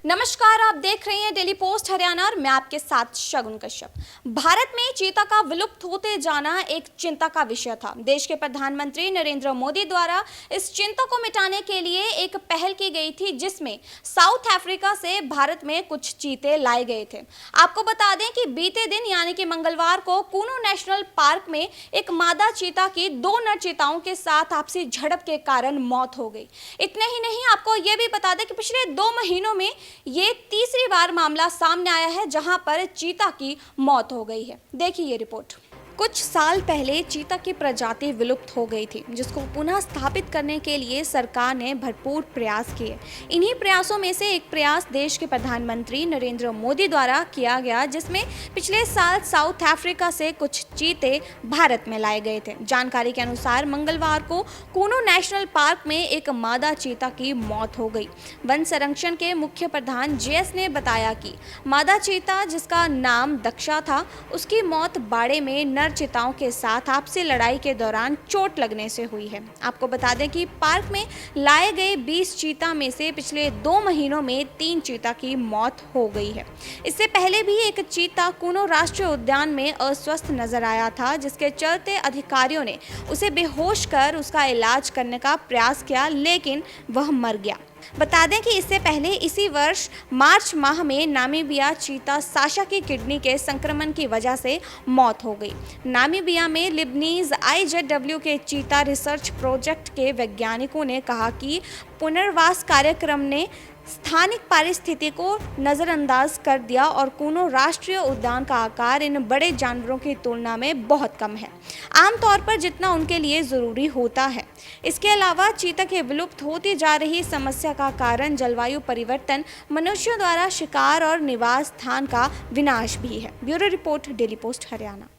नमस्कार, आप देख रहे हैं डेली पोस्ट हरियाणा और मैं आपके साथ शगुन कश्यप। भारत में चीता का विलुप्त होते जाना एक चिंता का विषय था। देश के प्रधानमंत्री नरेंद्र मोदी द्वारा इस चिंता को मिटाने के लिए एक पहल की गई थी, जिसमें साउथ अफ्रीका से भारत में कुछ चीते लाए गए थे। आपको बता दें कि बीते दिन यानी कि मंगलवार को कूनो नेशनल पार्क में एक मादा चीता की 2 नर चीताओं के साथ आपसी झड़प के कारण मौत हो गई। इतने ही नहीं, आपको यह भी बता दें कि पिछले 2 महीनों में ये तीसरी बार मामला सामने आया है जहां पर चीता की मौत हो गई है। देखिए ये रिपोर्ट। कुछ साल पहले चीता की प्रजाति विलुप्त हो गई थी, जिसको पुनः स्थापित करने के लिए सरकार ने भरपूर प्रयास किए। इन्हीं प्रयासों में से एक प्रयास देश के प्रधानमंत्री नरेंद्र मोदी द्वारा किया गया, जिसमें पिछले साल साउथ अफ्रीका से कुछ चीते भारत में लाए गए थे। जानकारी के अनुसार मंगलवार को कूनो नेशनल पार्क में एक मादा चीता की मौत हो गई। वन संरक्षण के मुख्य प्रधान जेएस ने बताया कि मादा चीता, जिसका नाम दक्षा था, उसकी मौत बाड़े में नर चीताओं के साथ आपसी लड़ाई के दौरान चोट लगने से हुई है। आपको बता दें कि पार्क में लाए गए 20 चीता में से पिछले 2 महीनों में 3 चीता की मौत हो गई है। इससे पहले भी एक चीता कूनो राष्ट्रीय उद्यान में अस्वस्थ नजर आया था, जिसके चलते अधिकारियों ने उसे बेहोश कर उसका इलाज करने का प्रयास किया, लेकिन वह मर गया। बता दें कि इससे पहले इसी वर्ष मार्च माह में नामीबिया चीता साशा की किडनी के संक्रमण की वजह से मौत हो गई। नामीबिया में लिबनीज IZW के चीता रिसर्च प्रोजेक्ट के वैज्ञानिकों ने कहा कि पुनर्वास कार्यक्रम ने स्थानिक पारिस्थिति को नज़रअंदाज कर दिया और कूनो राष्ट्रीय उद्यान का आकार इन बड़े जानवरों की तुलना में बहुत कम है, आमतौर पर जितना उनके लिए ज़रूरी होता है। इसके अलावा चीता के विलुप्त होती जा रही समस्या का कारण जलवायु परिवर्तन, मनुष्यों द्वारा शिकार और निवास स्थान का विनाश भी है। Bureau report, daily post Haryana.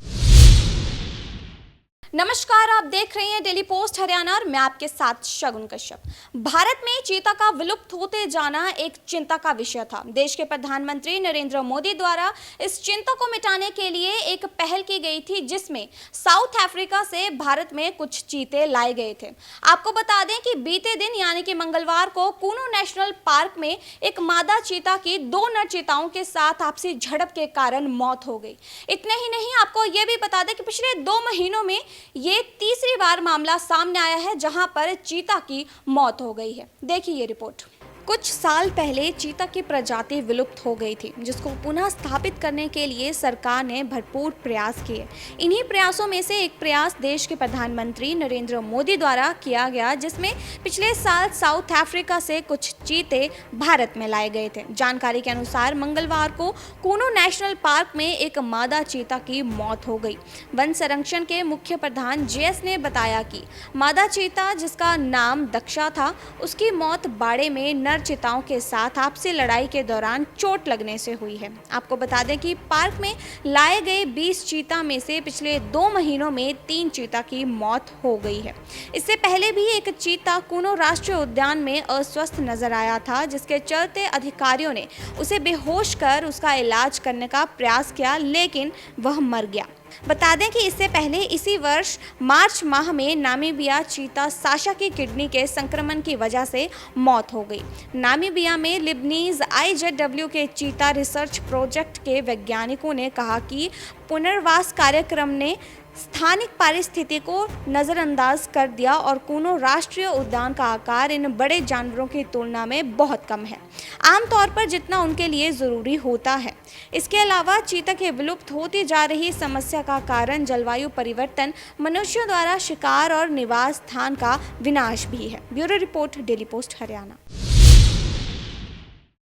नमस्कार, आप देख रहे हैं डेली पोस्ट हरियाणा और मैं आपके साथ शगुन कश्यप। भारत में चीता का विलुप्त होते जाना एक चिंता का विषय था। देश के प्रधानमंत्री नरेंद्र मोदी द्वारा इस चिंता को मिटाने के लिए एक पहल की गई थी, जिसमें साउथ अफ्रीका से भारत में कुछ चीते लाए गए थे। आपको बता दें कि बीते दिन यानी कि मंगलवार को कूनो नेशनल पार्क में एक मादा चीता की 2 नर चीताओं के साथ आपसी झड़प के कारण मौत हो गई। इतने ही नहीं, आपको यह भी बता दें कि पिछले 2 महीनों में ये तीसरी बार मामला सामने आया है जहां पर चीता की मौत हो गई है। देखिए ये रिपोर्ट। कुछ साल पहले चीता की प्रजाति विलुप्त हो गई थी, जिसको पुनः स्थापित करने के लिए सरकार ने भरपूर प्रयास किए। इन्हीं प्रयासों में से एक प्रयास देश के प्रधानमंत्री नरेंद्र मोदी द्वारा किया गया, जिसमें पिछले साल साउथ अफ्रीका से कुछ चीते भारत में लाए गए थे। जानकारी के अनुसार मंगलवार को कूनो नेशनल पार्क में एक मादा चीता की मौत हो गई। वन संरक्षण के मुख्य प्रधान जेएस ने बताया कि मादा चीता, जिसका नाम दक्षा था, उसकी मौत बाड़े में नर चीताओं के साथ आपसी लड़ाई के दौरान चोट लगने से हुई है। आपको बता दें कि पार्क में लाए गए 20 चीता में से पिछले 2 महीनों में 3 चीता की मौत हो गई है। इससे पहले भी एक चीता कूनो राष्ट्रीय उद्यान में अस्वस्थ नजर आया था, जिसके चलते अधिकारियों ने उसे बेहोश कर उसका इलाज करने का प्रयास किया, लेकिन वह मर गया। बता दें कि इससे पहले इसी वर्ष मार्च माह में नामीबिया चीता साशा की किडनी के संक्रमण की वजह से मौत हो गई। नामीबिया में लिबनीज IZW के चीता रिसर्च प्रोजेक्ट के वैज्ञानिकों ने कहा कि पुनर्वास कार्यक्रम ने स्थानिक पारिस्थिति को नज़रअंदाज कर दिया और कूनो राष्ट्रीय उद्यान का आकार इन बड़े जानवरों की तुलना में बहुत कम है, आमतौर पर जितना उनके लिए ज़रूरी होता है। इसके अलावा चीता के विलुप्त होती जा रही समस्या का कारण जलवायु परिवर्तन, मनुष्यों द्वारा शिकार और निवास स्थान का विनाश भी है। Bureau report, daily post Haryana.